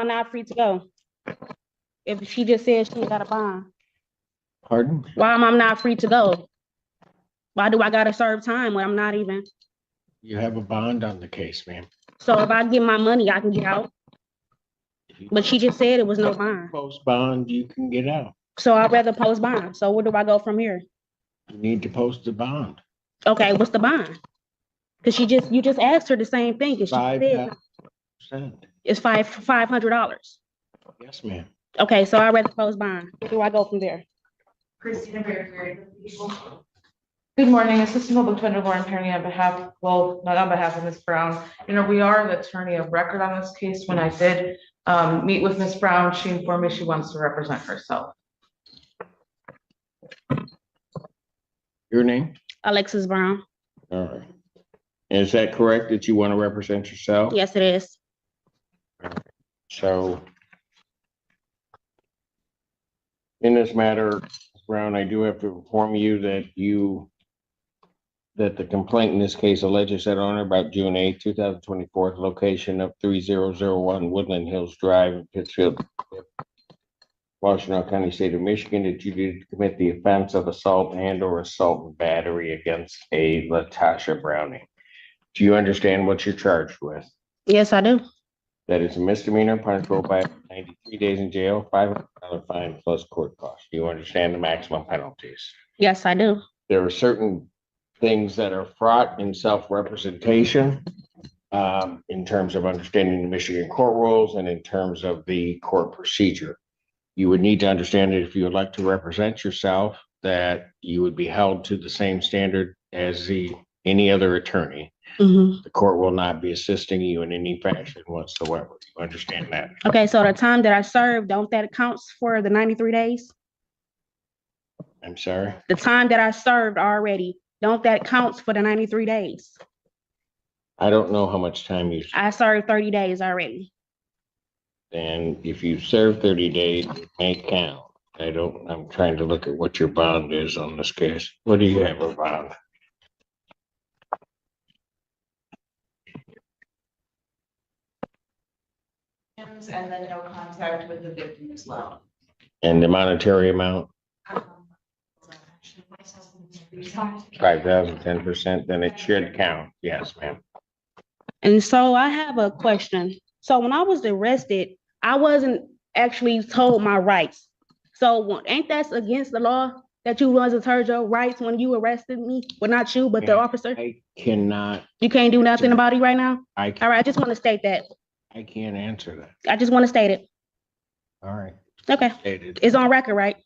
I'm not free to go. If she just said she got a bond. Pardon? Why am I not free to go? Why do I gotta serve time when I'm not even? You have a bond on the case, ma'am. So if I get my money, I can get out. But she just said it was no bond. Post bond, you can get out. So I'd rather post bond. So where do I go from here? You need to post the bond. Okay, what's the bond? Because you just asked her the same thing. 'Cause she said 5%. it's $500. Yes, ma'am. Okay, so I'd rather post bond. Where do I go from there? Christina Berry. Good morning, Assistant Public Defender Lauren Perry on behalf, well, not on behalf of Ms. Brown. You know, we are the attorney of record on this case. When I did meet with Ms. Brown, she informed me she wants to represent herself. Your name? Alexis Brown. All right. Is that correct that you want to represent yourself? Yes, it is. So in this matter, Ms. Brown, I do have to inform you that the complaint in this case alleges that on or about June 8, 2024, location of 3001 Woodland Hills Drive in Pittsfield, Washtenaw County, State of Michigan, that you did commit the offense of assault and or assault and battery against a Latasha Browning. Do you understand what you're charged with? Yes, I do. That is a misdemeanor punishable by 93 days in jail, $500 fine plus court costs. Do you understand the maximum penalties? Yes, I do. There are certain things that are fraught in self-representation in terms of understanding the Michigan court rules and in terms of the court procedure. You would need to understand that if you would like to represent yourself, that you would be held to the same standard as any other attorney. Mm-hmm. The court will not be assisting you in any fashion whatsoever. You understand that? Okay, so the time that I served, don't that counts for the 93 days? I'm sorry. The time that I served already, don't that counts for the 93 days? I don't know how much time you, I served 30 days already. and if you serve 30 days, it may count. I'm trying to look at what your bond is on this case. What do you have a bond? And then no contact with the victim as well. And the monetary amount, 5,000, 10%, then it should count. Yes, ma'am. And so I have a question. So when I was arrested, I wasn't actually told my rights. So ain't that against the law that you wasn't told your rights when you arrested me? Well, not you, but the officer. I cannot. You can't do nothing about it right now? I All right, I just want to state that. I can't answer that. I just want to state it. All right. Okay, Stated. it's on record, right?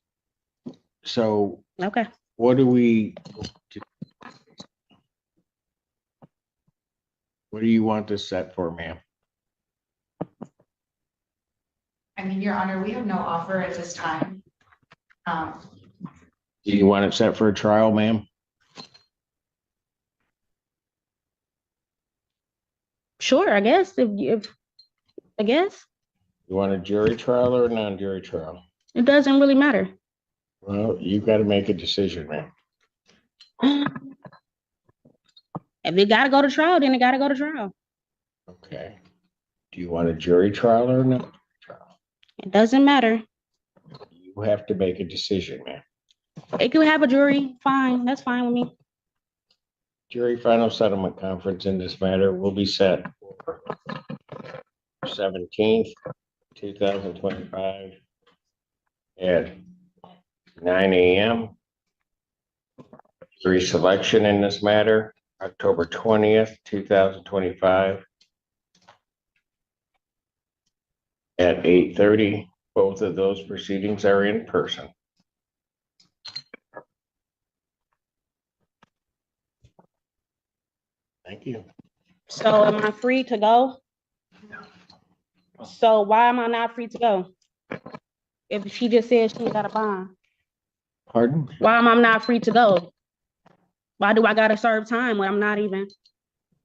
So Okay. what do you want this set for, ma'am? I mean, Your Honor, we have no offer at this time. Do you want it set for a trial, ma'am? Sure, I guess, I guess. You want a jury trial or a non-jury trial? It doesn't really matter. Well, you've got to make a decision, ma'am. If it gotta go to trial, then it gotta go to trial. Okay. Do you want a jury trial or no trial? It doesn't matter. You have to make a decision, ma'am. It could have a jury, fine, that's fine with me. Jury final settlement conference in this matter will be set for 17th, 2025 at 9 a.m. Jury selection in this matter, October 20th, 2025 at 8:30. Both of those proceedings are in person. Thank you. So am I free to go? So why am I not free to go? If she just said she got a bond, Pardon? why am I not free to go? Why do I gotta serve time when I'm not even?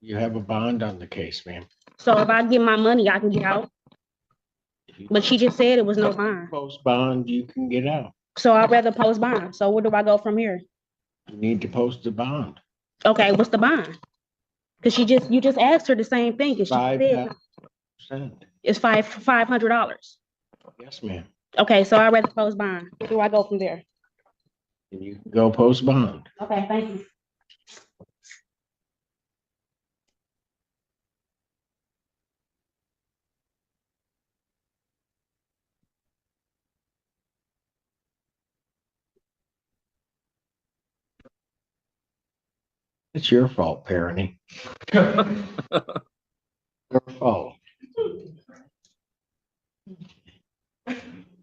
You have a bond on the case, ma'am. So if I get my money, I can get out. But she just said it was no bond. Post bond, you can get out. So I'd rather post bond. So where do I go from here? You need to post the bond. Okay, what's the bond? Because you just asked her the same thing. 'Cause she said, 5%. It's $500. Yes, ma'am. Okay, so I'd rather post bond. Where do I go from there? And you can go post bond. Okay, thank you. It's your fault, parenting. Your fault.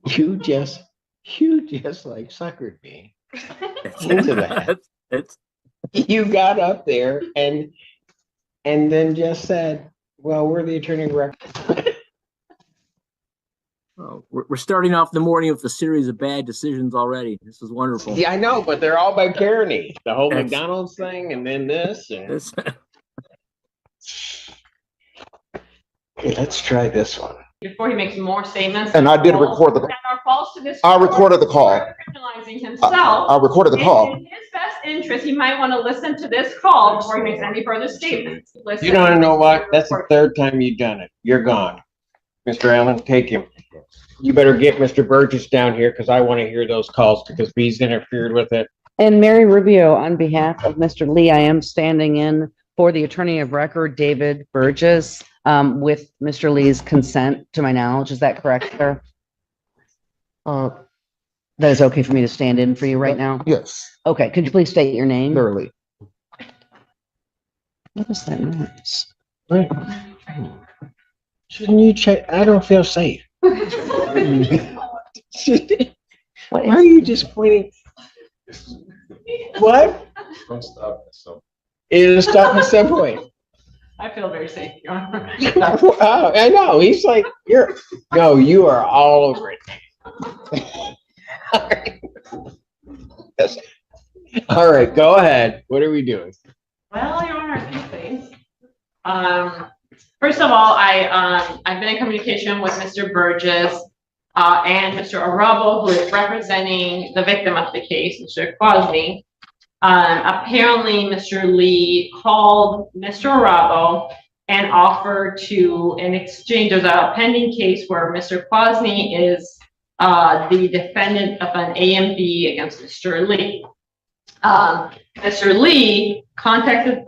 You just like suckered me into that. It's You got up there and then just said, well, we're the attorney of record. oh, we're starting off the morning with a series of bad decisions already. This is wonderful. Yeah, I know, but they're all by parenting. The whole Excellent. McDonald's thing and then this. And... This- Okay, let's try this one. Before he makes more statements. And I did record the, That are false to this. I recorded the call. Criminalizing I himself. recorded the call. In his best interest, he might want to listen to this call before he makes any further statements. You don't know what? That's the third time you've done it. You're gone. Mr. Allen, take him. You better get Mr. Burgess down here because I want to hear those calls because he's interfered with it. And Mary Rubio, on behalf of Mr. Lee, I am standing in for the attorney of record, David Burgess, with Mr. Lee's consent, to my knowledge. Is that correct, sir? That is okay for me to stand in for you right now? Yes, Okay, could you please state your name? thoroughly. What is that noise? Right. Shouldn't you check? I don't feel safe. Why What are is, you just pointing? What? Don't stop this. It'll stop at some point. I feel very safe, Your Honor. Oh, I know. He's like, you are all over it. Yes. All right, go ahead. What are we doing? Well, Your Honor, a few things. First of all, I've been in communication with Mr. Burgess and Mr. Arabo, who is representing the victim of the case, Mr. Quasny. Apparently, Mr. Lee called Mr. Arabo and offered to, in exchange, there's a pending case where Mr. Quasny is the defendant of an AMD against Mr. Lee. Mr. Lee contacted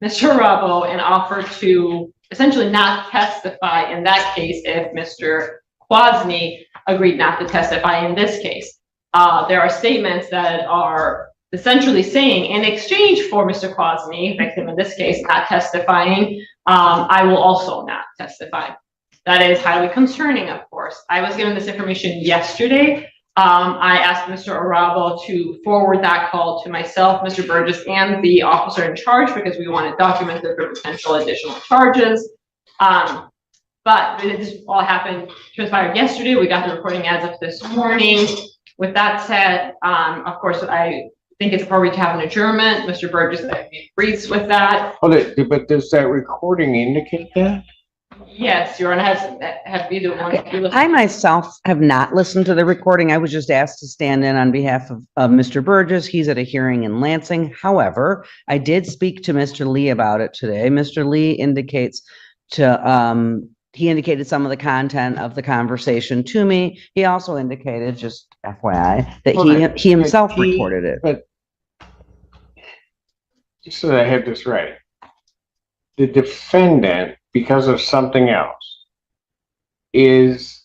Mr. Arabo and offered to essentially not testify in that case if Mr. Quasny agreed not to testify in this case. There are statements that are essentially saying, in exchange for Mr. Quasny, victim in this case, not testifying, I will also not testify. That is highly concerning, of course. I was given this information yesterday. I asked Mr. Arabo to forward that call to myself, Mr. Burgess, and the officer in charge because we want it documented for potential additional charges. But this all transpired yesterday. We got the recording as of this morning. With that said, of course, I think it's appropriate to have an adjournment. Mr. Burgess agrees with that. But does that recording indicate that? Yes, Your Honor, have either one of you listened? I myself have not listened to the recording. I was just asked to stand in on behalf of Mr. Burgess. He's at a hearing in Lansing. However, I did speak to Mr. Lee about it today. Mr. Lee indicates he indicated some of the content of the conversation to me. He also indicated, just FYI, that he himself recorded it. But just so that I have this right, the defendant, because of something else, is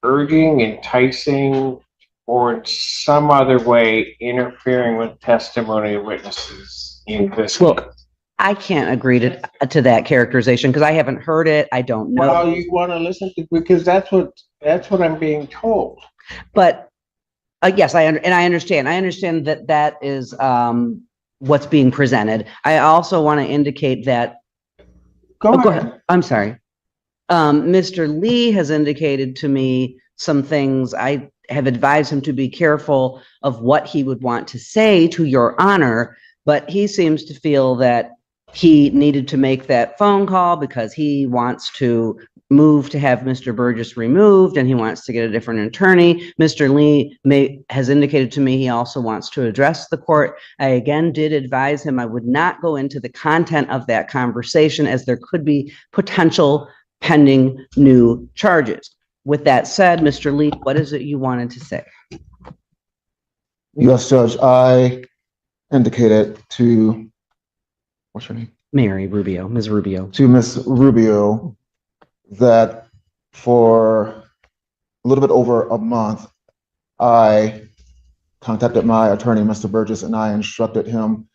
urging, enticing, or in some other way interfering with testimony of witnesses in this Well, case. I can't agree to that characterization because I haven't heard it. I don't know. Well, you want to listen to, because that's what I'm being told. But yes, I understand. I understand that that is what's being presented. I also want to indicate that. Go Go ahead. ahead. I'm sorry. Mr. Lee has indicated to me some things. I have advised him to be careful of what he would want to say to Your Honor, but he seems to feel that he needed to make that phone call because he wants to move to have Mr. Burgess removed and he wants to get a different attorney. Mr. Lee has indicated to me he also wants to address the court. I again did advise him I would not go into the content of that conversation as there could be potential pending new charges. With that said, Mr. Lee, what is it you wanted to say? Yes, Judge, I indicated to, what's your name? Mary Rubio, Ms. Rubio. To Ms. Rubio that for a little bit over a month, I contacted my attorney, Mr. Burgess, and I instructed him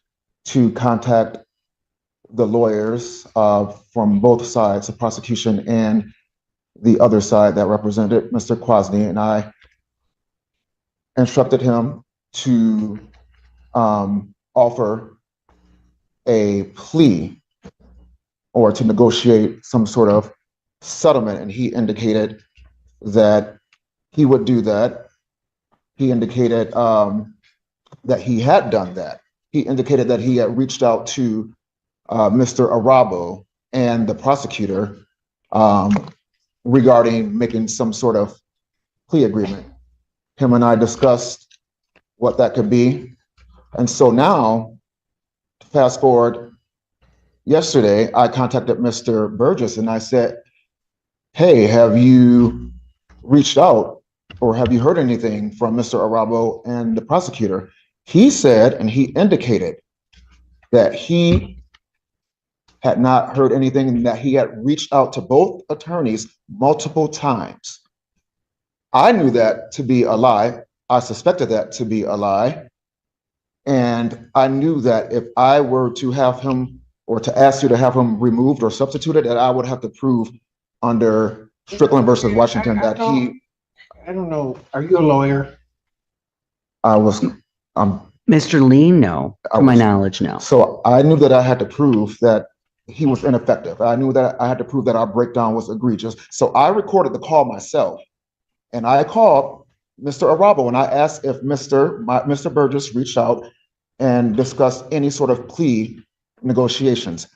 to contact the lawyers from both sides, the prosecution and the other side that represented Mr. Kwasny, and I instructed him to offer a plea or to negotiate some sort of settlement, and he indicated that he would do that. He indicated that he had done that. He indicated that he had reached out to Mr. Arabo and the prosecutor regarding making some sort of plea agreement. Him and I discussed what that could be. And so now, fast forward, yesterday, I contacted Mr. Burgess and I said, hey, have you reached out or have you heard anything from Mr. Arabo and the prosecutor? He said, and he indicated that he had not heard anything and that he had reached out to both attorneys multiple times. I knew that to be a lie. I suspected that to be a lie. And I knew that if I were to have him or to ask you to have him removed or substituted, that I would have to prove under Strickland versus Washington that he. I don't know, are you a lawyer? I was, Mr. Lee, no. To my knowledge, no. so I knew that I had to prove that he was ineffective. I knew that I had to prove that our breakdown was egregious. So I recorded the call myself. And I called Mr. Arabo and I asked if Mr. Burgess reached out and discussed any sort of plea negotiations.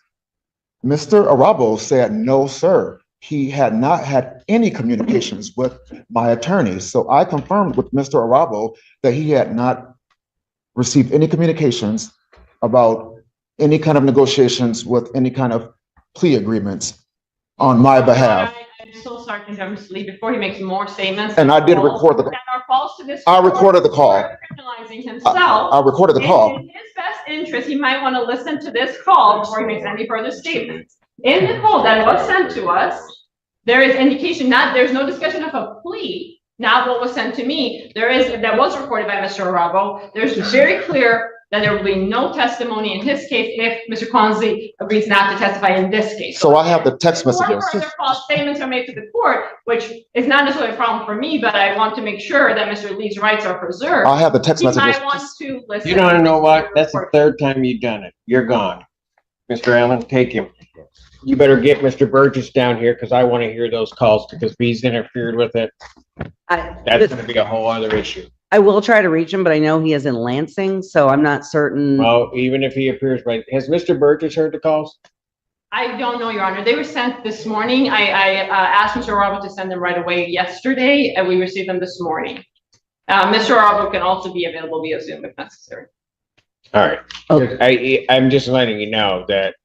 Mr. Arabo said, no, sir. He had not had any communications with my attorney. So I confirmed with Mr. Arabo that he had not received any communications about any kind of negotiations with any kind of plea agreements on my behalf. I'm so sorry to interrupt Mr. Lee before he makes more statements. And I did record the. That are false to this. I recorded the call. Criminalizing himself. I recorded the call. In his best interest, he might want to listen to this call before he makes any further statements. In the call that was sent to us, there is indication there's no discussion of a plea. Not what was sent to me. That was recorded by Mr. Arabo. There's very clear that there will be no testimony in his case if Mr. Kwasny agrees not to testify in this case. So I have the text Before messages. further false statements are made to the court, which is not necessarily a problem for me, but I want to make sure that Mr. Lee's rights are preserved. I have the text He messages. might want to listen. You don't know what? That's the Report. third time you've done it. You're gone. Mr. Allen, take him. You better get Mr. Burgess down here because I want to hear those calls because if he's interfered with it, that's going to be a whole other issue. I will try to reach him, but I know he is in Lansing, so I'm not certain. Well, even if he appears, right, has Mr. Burgess heard the calls? I don't know, Your Honor. They were sent this morning. I asked Mr. Arabo to send them right away yesterday, and we received them this morning. Mr. Arabo can also be available via Zoom if necessary. All right. Okay. I'm just letting you know that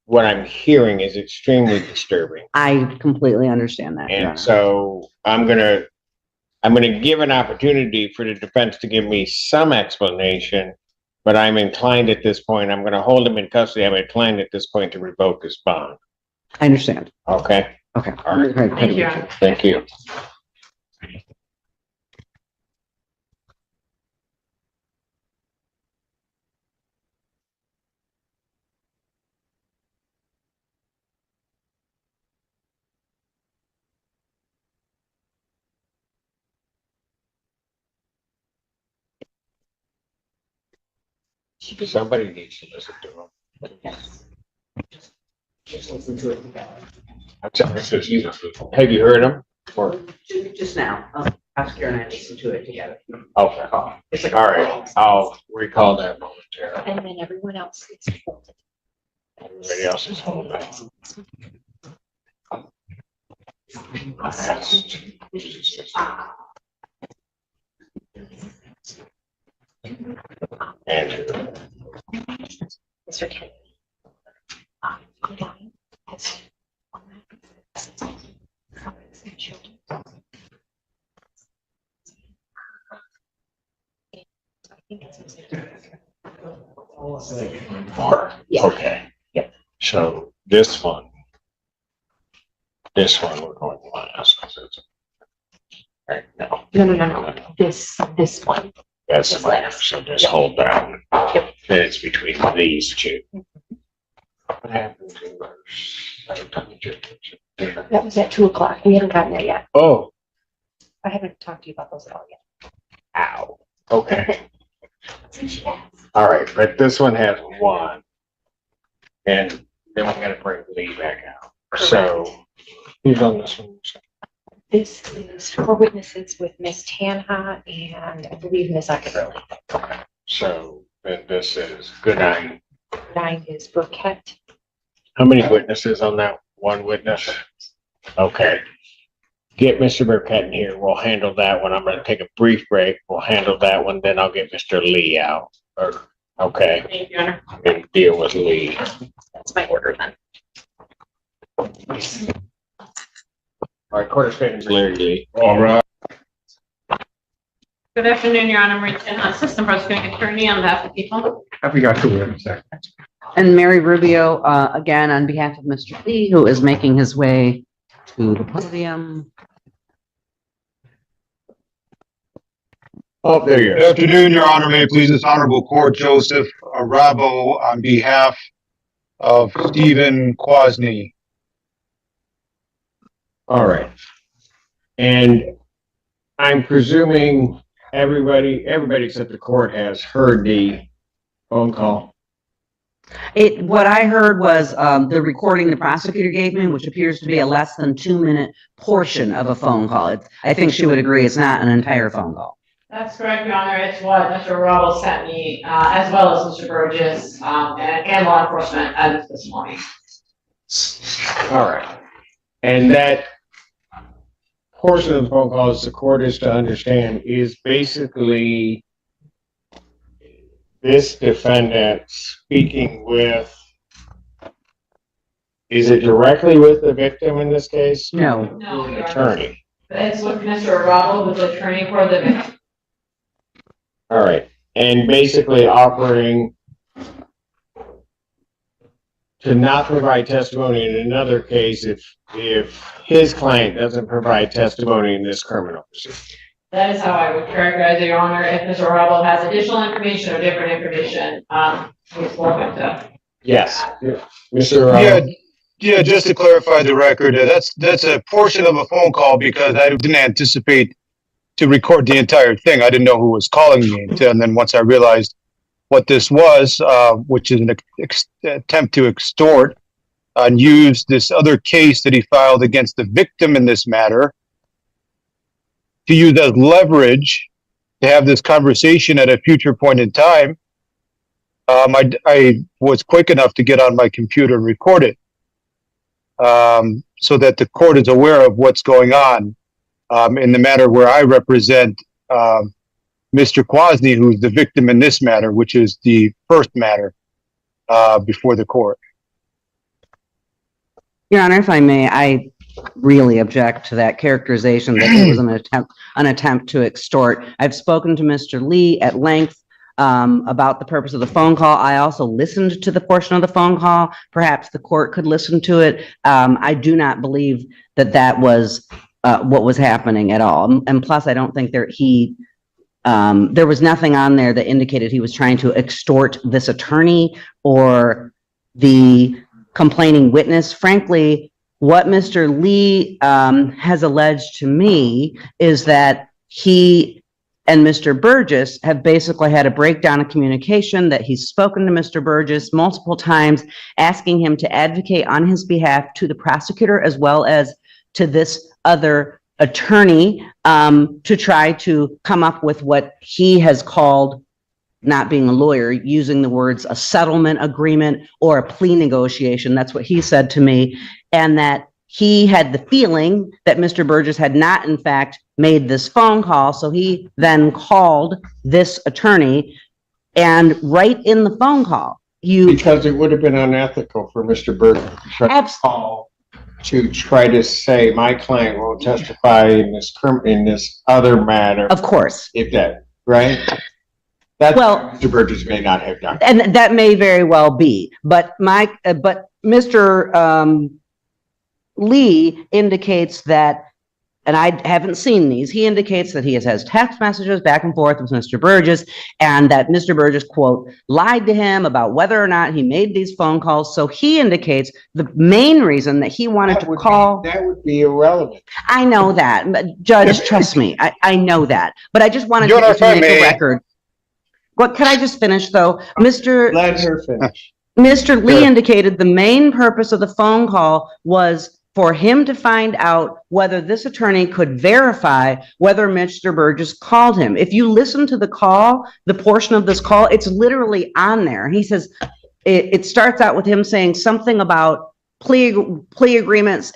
what I'm hearing is extremely disturbing. I completely understand that. Your And Honor. so I'm gonna give an opportunity for the defense to give me some explanation, but I'm inclined at this point, I'm gonna hold him in custody. I'm inclined at this point to revoke his bond. I understand. Okay? Okay. All right. Thank you, Your Honor. Thank you. Somebody needs to listen to him. Just listen to it. Have you heard him? Or, Just now. Oscar and I listened to it together. okay. It's like, all right, I'll recall that momentarily. And then everyone else gets folded. Everybody else is holding back. Andrew. Mr. Kennedy. Yeah. Okay. Yep. So this one we're going last. Right, no. No. This one. That's This the last. so just Yep. hold down. Yep. Then it's between these two. What happened to That was at 2:00. We haven't gotten there yet. Oh, I haven't talked to you about those at all yet. ow. Okay. All right, but this one has one. And then we gotta bring Lee back out. So who's on this one? This is 4 witnesses with Miss Tanha and I believe Miss Ackerley. Okay. So then this is Goodine. 9 is Burkett. How many witnesses on that? One witness? Okay. Get Mr. Burkett in here. We'll handle that one. I'm gonna take a brief break. We'll handle that one, then I'll get Mr. Lee out. Okay, Thank you, Your Honor. and deal with Lee. That's my order then. All right, Court of State Larry Lee. All right. Good afternoon, Your Honor. Marie Tin, Assistant Prosecuting Attorney on behalf of the people. I forgot to wait a second. And Mary Rubio, again, on behalf of Mr. Lee, who is making his way to the podium. Oh, there you Good are. afternoon, Your Honor. May it please this honorable court, Joseph Arabo on behalf of Stephen Quasny. All right. And I'm presuming everybody except the court has heard the phone call. What I heard was, the recording the prosecutor gave me, which appears to be a less than 2-minute portion of a phone call. I think she would agree it's not an entire phone call. That's correct, Your Honor. It's what Mr. Rubble sent me, as well as Mr. Burgess, and law enforcement as of this morning. All right. And that portion of the phone call, as the court is to understand, is basically this defendant speaking with, is it directly with the victim in this case? No. No, An Your Honor. attorney. It's with Mr. Rubble, who's the attorney for the victim. All right. And basically offering to not provide testimony in another case if his client doesn't provide testimony in this criminal proceeding. That is how I would characterize it, Your Honor. If Mr. Rubble has additional information or different information, he's welcome to. Yes. Mr. Yeah, just to clarify the record, that's a portion of a phone call because I didn't anticipate to record the entire thing. I didn't know who was calling me. And then once I realized what this was, which is an attempt to extort and use this other case that he filed against the victim in this matter to use as leverage to have this conversation at a future point in time, I was quick enough to get on my computer and record it so that the court is aware of what's going on in the matter where I represent Mr. Quasny, who's the victim in this matter, which is the first matter before the court. Your Honor, if I may, I really object to that characterization that it was an attempt to extort. I've spoken to Mr. Lee at length about the purpose of the phone call. I also listened to the portion of the phone call. Perhaps the court could listen to it. I do not believe that was what was happening at all. And plus, I don't think there was nothing on there that indicated he was trying to extort this attorney or the complaining witness. Frankly, what Mr. Lee has alleged to me is that he and Mr. Burgess have basically had a breakdown of communication, that he's spoken to Mr. Burgess multiple times, asking him to advocate on his behalf to the prosecutor as well as to this other attorney to try to come up with what he has called, not being a lawyer, using the words a settlement agreement or a plea negotiation. That's what he said to me. And that he had the feeling that Mr. Burgess had not, in fact, made this phone call. So he then called this attorney, and right in the phone call, because it would have been unethical for Mr. Burgess to try to call to try to say my client won't testify in this other matter. Of course. If that, right? That's Well- what Mr. Burgess may not have done. And that may very well be, but Mr. Lee indicates that, and I haven't seen these, he indicates that he has text messages back and forth with Mr. Burgess, and that Mr. Burgess, quote, lied to him about whether or not he made these phone calls. So he indicates the main reason that he wanted to call. That would be irrelevant. I know that, but Judge, trust me, I know that, but I just wanted Your Honor, to if I make may. a record. What, can I just finish though? Let her finish. Mr. Lee Sure. indicated the main purpose of the phone call was for him to find out whether this attorney could verify whether Mr. Burgess called him. If you listen to the call, the portion of this call, it's literally on there. He says, it starts out with him saying something about plea agreements.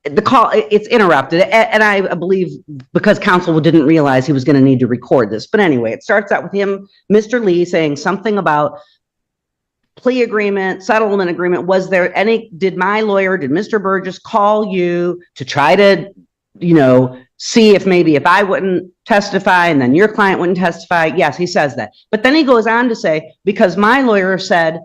The call, it's interrupted. And I believe because counsel didn't realize he was going to need to record this. But anyway, it starts out with him, Mr. Lee, saying something about plea agreement, settlement agreement. Was there any, did Mr. Burgess call you to try to, see if I wouldn't testify and then your client wouldn't testify? Yes, he says that. But then he goes on to say, because my lawyer said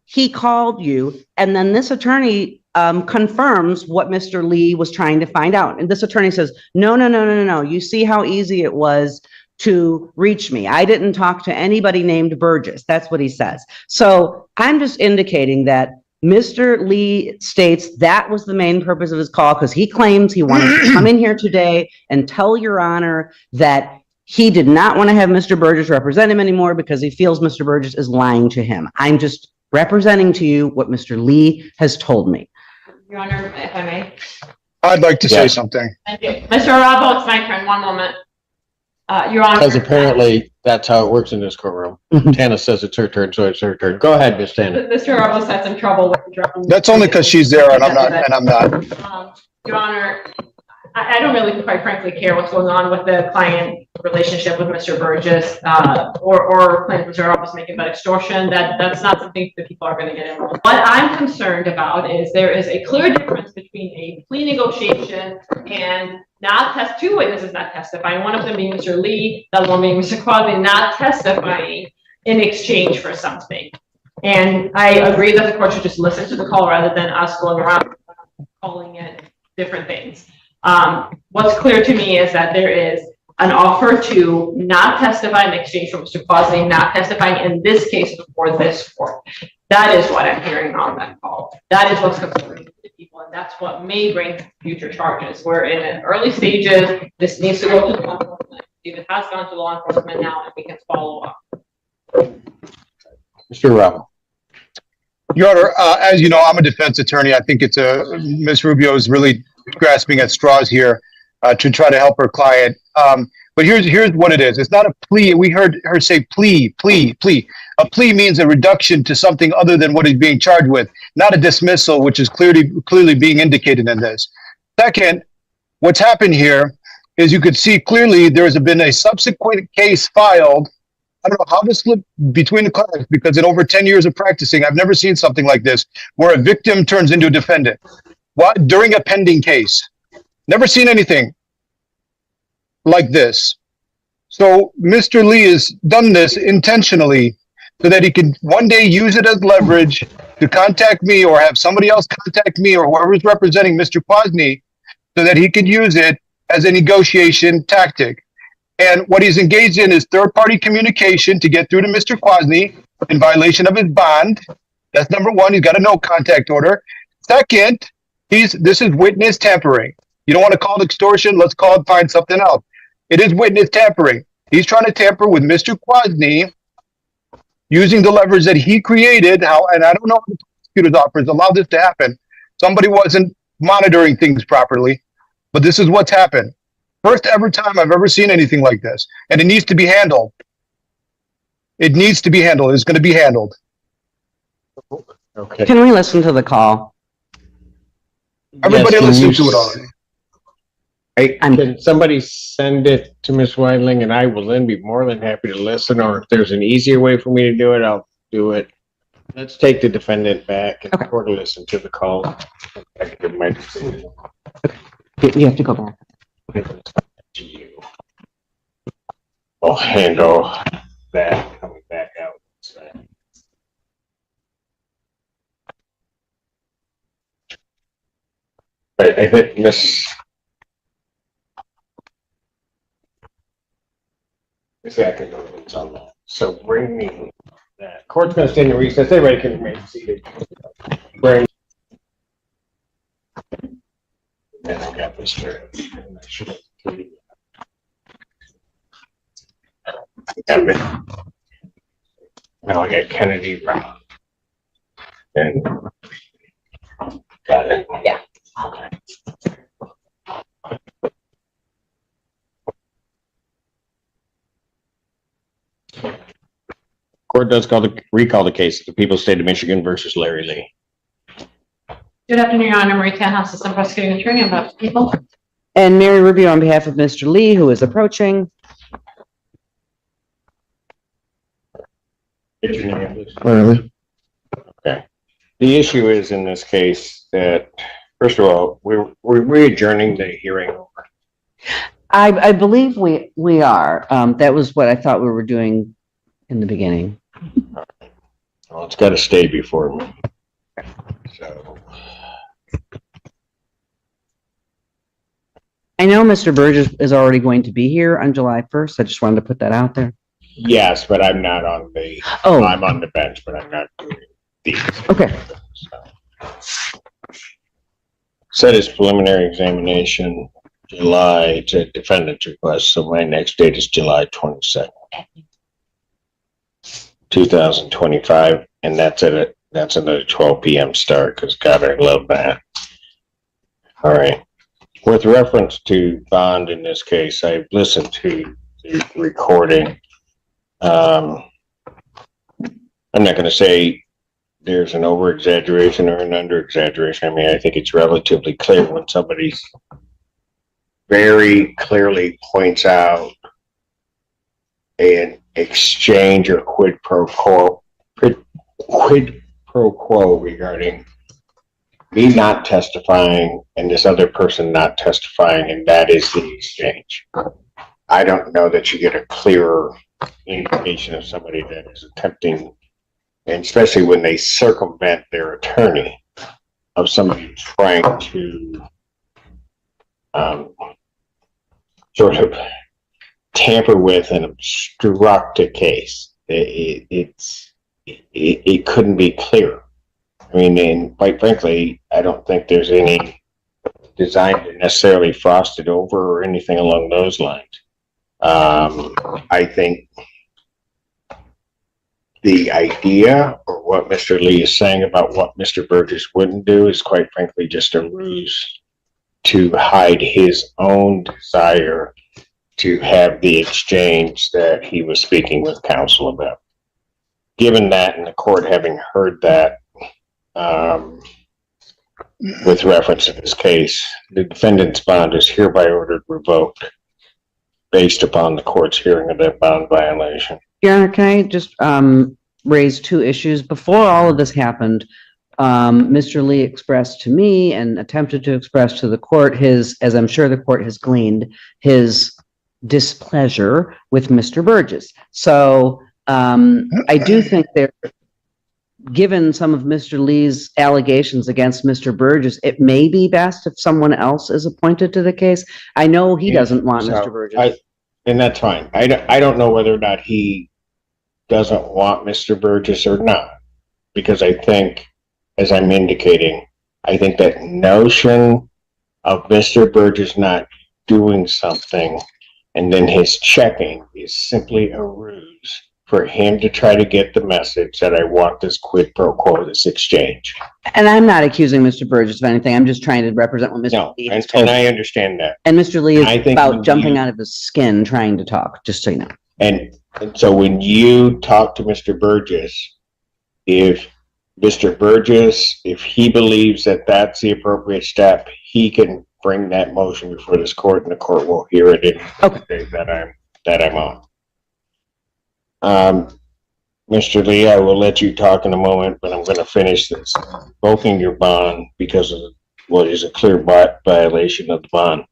he called you, and then this attorney confirms what Mr. Lee was trying to find out. And this attorney says, no. You see how easy it was to reach me. I didn't talk to anybody named Burgess. That's what he says. So I'm just indicating that Mr. Lee states that was the main purpose of his call, because he claims he wanted to come in here today and tell Your Honor that he did not want to have Mr. Burgess represent him anymore because he feels Mr. Burgess is lying to him. I'm just representing to you what Mr. Lee has told me. Your Honor, if I may. I'd like to say something. Thank you. Mr. Arabo, it's my turn. One moment. Your Honor. Because apparently that's how it works in this courtroom. Tana says it's her turn, so it's her turn. Go ahead, Miss Tana. Mr. Arabo had some trouble with interrupting. That's only because she's there and I'm not. Your Honor, I don't really, quite frankly, care what's going on with the client relationship with Mr. Burgess, or claims Mr. Arabo was making about extortion. That's not something that people are going to get involved. What I'm concerned about is there is a clear difference between a plea negotiation and two witnesses not testifying, one of them being Mr. Lee, the other one being Mr. Quadley, not testifying in exchange for something. And I agree that the court should just listen to the call rather than us going around calling it different things. What's clear to me is that there is an offer to not testify in exchange for Mr. Quadley not testifying in this case before this court. That is what I'm hearing on that call. That is what's concerning to people, and that's what may bring future charges. We're in an early stages. This needs to go to law enforcement. If it has gone to law enforcement now, and we can follow up. Mr. Arabo. Your Honor, as you know, I'm a defense attorney. I think Ms. Rubio is really grasping at straws here to try to help her client. But here's what it is. It's not a plea. We heard her say plea. A plea means a reduction to something other than what he's being charged with, not a dismissal, which is clearly being indicated in this. Second, what's happened here is you could see clearly there has been a subsequent case filed. I don't know how to slip between the clients, because in over 10 years of practicing, I've never seen something like this, where a victim turns into a defendant. What? During a pending case. Never seen anything like this. So Mr. Lee has done this intentionally so that he can one day use it as leverage to contact me or have somebody else contact me or whoever is representing Mr. Quadley, so that he could use it as a negotiation tactic. And what he's engaged in is third-party communication to get through to Mr. Quadley in violation of his bond. That's number one. He's got a no contact order. Second, this is witness tampering. You don't want to call it extortion. Let's find something else. It is witness tampering. He's trying to tamper with Mr. Quadley using the leverage that he created. And I don't know how the prosecutor's office allowed this to happen. Somebody wasn't monitoring things properly, but this is what's happened. First ever time I've ever seen anything like this, and it needs to be handled. It needs to be handled. It's going to be handled. Okay. Can we listen to the call? Everybody Yes, listen to it already. Can somebody send it to Ms. Weidling, and I will then be more than happy to listen, or if there's an easier way for me to do it, I'll do it. Let's take the defendant back and court listen to the call. I can give my decision. You have to go back. To you. I'll handle that coming back. I think Miss Atkins on that. So bring me that. Court's going to stand in recess. Everybody can remain seated. Bring. And I got this here. Now I got Kennedy Brown. And got it. Yeah. Okay. Court does recall the case of the People's State of Michigan versus Larry Lee. Good afternoon, Your Honor. Marie Tanha, Assistant Prosecuting Attorney on behalf of the people. And Mary Rubio on behalf of Mr. Lee, who is approaching. Get your name, please. Clearly. Okay. The issue is in this case that, first of all, we're adjourning the hearing over. I believe we are. That was what I thought we were doing in the beginning. Well, it's got to stay before me. So. I know Mr. Burgess is already going to be here on July 1st. I just wanted to put that out there. Yes, but I'm not on the, Oh, I'm on the bench, but I'm not doing these. okay. So. Set his preliminary examination July to defendant's request, so my next date is July 22nd, 2025, and that's another 12 p.m. start, because God, I love that. All right. With reference to bond in this case, I've listened to the recording. I'm not going to say there's an over-exaggeration or an under-exaggeration. I mean, I think it's relatively clear when somebody very clearly points out an exchange or quid pro quo regarding me not testifying and this other person not testifying, and that is the exchange. I don't know that you get a clearer indication of somebody that is attempting, and especially when they circumvent their attorney, of somebody trying to sort of tamper with and obstruct a case. It couldn't be clearer. I mean, and quite frankly, I don't think there's any design to necessarily frost it over or anything along those lines. I think the idea or what Mr. Lee is saying about what Mr. Burgess wouldn't do is quite frankly just a ruse to hide his own desire to have the exchange that he was speaking with counsel about. Given that, and the court having heard that, with reference to this case, the defendant's bond is hereby ordered revoked based upon the court's hearing of that bond violation. Your Honor, can I just raise two issues? Before all of this happened, Mr. Lee expressed to me and attempted to express to the court his, as I'm sure the court has gleaned, his displeasure with Mr. Burgess. So I do think there, given some of Mr. Lee's allegations against Mr. Burgess, it may be best if someone else is appointed to the case. I know he doesn't want Mr. Burgess. And that's fine. I don't know whether or not he doesn't want Mr. Burgess or not, because I think, as I'm indicating, I think that notion of Mr. Burgess not doing something and then his checking is simply a ruse for him to try to get the message that I want this quid pro quo, this exchange. And I'm not accusing Mr. Burgess of anything. I'm just trying to represent what Mr. Lee has told And I me. understand that. And Mr. Lee I is think about when jumping you- out of his skin trying to talk, just so you know. And so when you talk to Mr. Burgess, if Mr. Burgess, if he believes that that's the appropriate step, he can bring that motion before this court and the court will hear it in the day that I'm on. Mr. Lee, I will let you talk in a moment, but I'm going to finish this. Revoking your bond because of what is a clear violation of the bond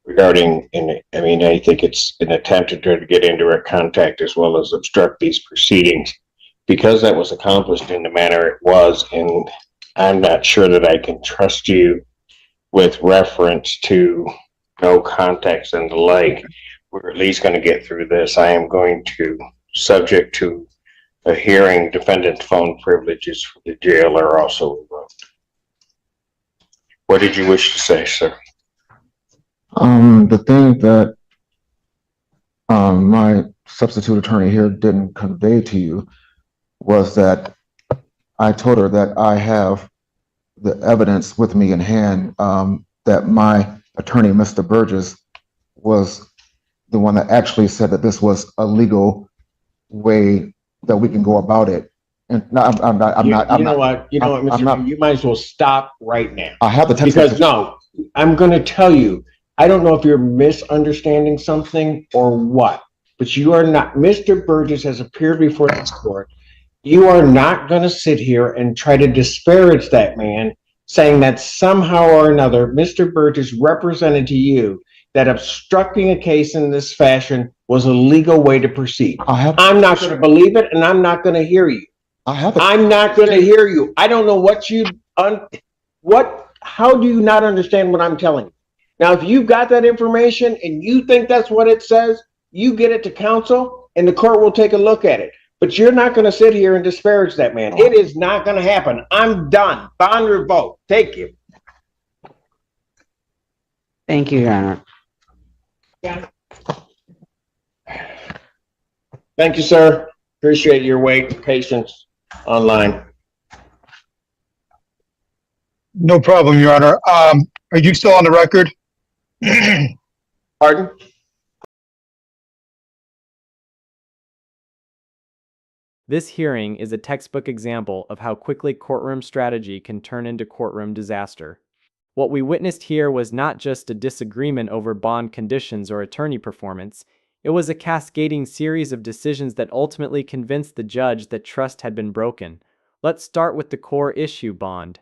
regarding, and I mean, I think it's an attempt to try to get indirect contact as well as obstruct these proceedings. Because that was accomplished in the manner it was, and I'm not sure that I can trust you with reference to no context and the like, we're at least going to get through this. I am going to, subject to a hearing, defendant's phone privileges for the jail are also revoked. What did you wish to say, sir? The thing that my substitute attorney here didn't convey to you was that I told her that I have the evidence with me in hand, that my attorney, Mr. Burgess, was the one that actually said that this was a legal way that we can go about it. And no, I'm not. You know what, Mr. You might as well stop right now. I have the text Because message. no, I'm going to tell you, I don't know if you're misunderstanding something or what, but you are not. Mr. Burgess has appeared before this court. You are not going to sit here and try to disparage that man, saying that somehow or another, Mr. Burgess represented to you that obstructing a case in this fashion was a legal way to proceed. I'm not going to believe it, and I'm not going to hear you. I'm not going to hear you. I don't know how do you not understand what I'm telling you? Now, if you've got that information and you think that's what it says, you get it to counsel and the court will take a look at it. But you're not going to sit here and disparage that man. It is not going to happen. I'm done. Bond revoked. Take you. Thank you, Your Honor. Thank you, sir. Appreciate your wait and patience online. No problem, Your Honor. Are you still on the record? Pardon? This hearing is a textbook example of how quickly courtroom strategy can turn into courtroom disaster. What we witnessed here was not just a disagreement over bond conditions or attorney performance, it was a cascading series of decisions that ultimately convinced the judge that trust had been broken. Let's start with the core issue: bond.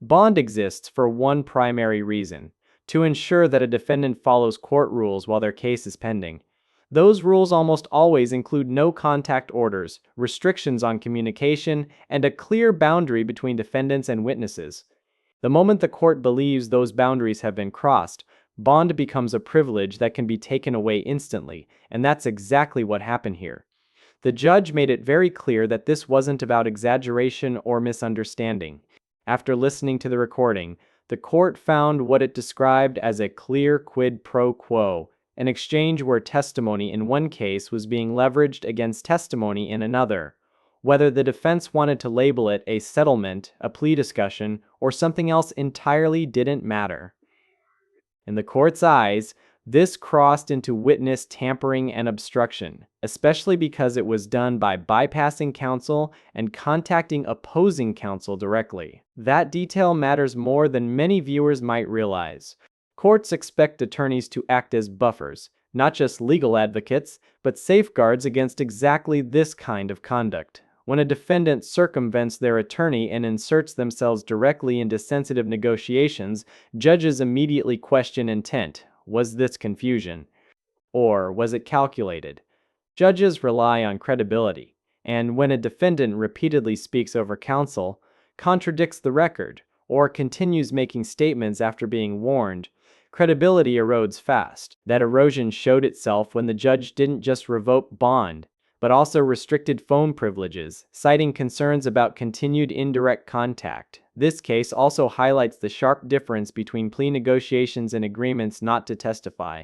Bond exists for one primary reason: to ensure that a defendant follows court rules while their case is pending. Those rules almost always include no contact orders, restrictions on communication, and a clear boundary between defendants and witnesses. The moment the court believes those boundaries have been crossed, bond becomes a privilege that can be taken away instantly, and that's exactly what happened here. The judge made it very clear that this wasn't about exaggeration or misunderstanding. After listening to the recording, the court found what it described as a clear quid pro quo, an exchange where testimony in one case was being leveraged against testimony in another. Whether the defense wanted to label it a settlement, a plea discussion, or something else entirely didn't matter. In the court's eyes, this crossed into witness tampering and obstruction, especially because it was done by bypassing counsel and contacting opposing counsel directly. That detail matters more than many viewers might realize. Courts expect attorneys to act as buffers, not just legal advocates, but safeguards against exactly this kind of conduct. When a defendant circumvents their attorney and inserts themselves directly into sensitive negotiations, judges immediately question intent. Was this confusion? Or was it calculated? Judges rely on credibility, and when a defendant repeatedly speaks over counsel, contradicts the record, or continues making statements after being warned, credibility erodes fast. That erosion showed itself when the judge didn't just revoke bond, but also restricted phone privileges, citing concerns about continued indirect contact. This case also highlights the sharp difference between plea negotiations and agreements not to testify.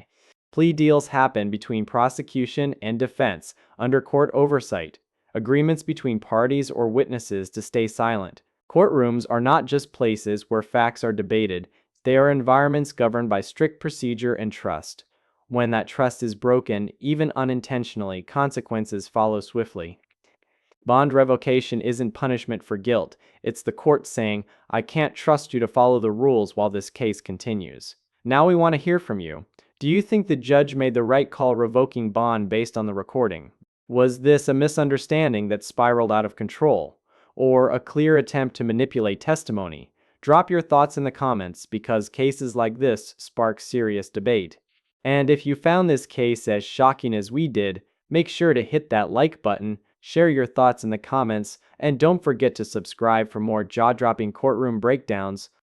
Plea deals happen between prosecution and defense under court oversight, agreements between parties or witnesses to stay silent. Courtrooms are not just places where facts are debated, they are environments governed by strict procedure and trust. When that trust is broken, even unintentionally, consequences follow swiftly. Bond revocation isn't punishment for guilt. It's the court saying, I can't trust you to follow the rules while this case continues. Now we want to hear from you. Do you think the judge made the right call revoking bond based on the recording? Was this a misunderstanding that spiraled out of control? Or a clear attempt to manipulate testimony? Drop your thoughts in the comments because cases like this spark serious debate. And if you found this case as shocking as we did, make sure to hit that like button, share your thoughts in the comments, and don't forget to subscribe for more jaw-dropping courtroom breakdowns.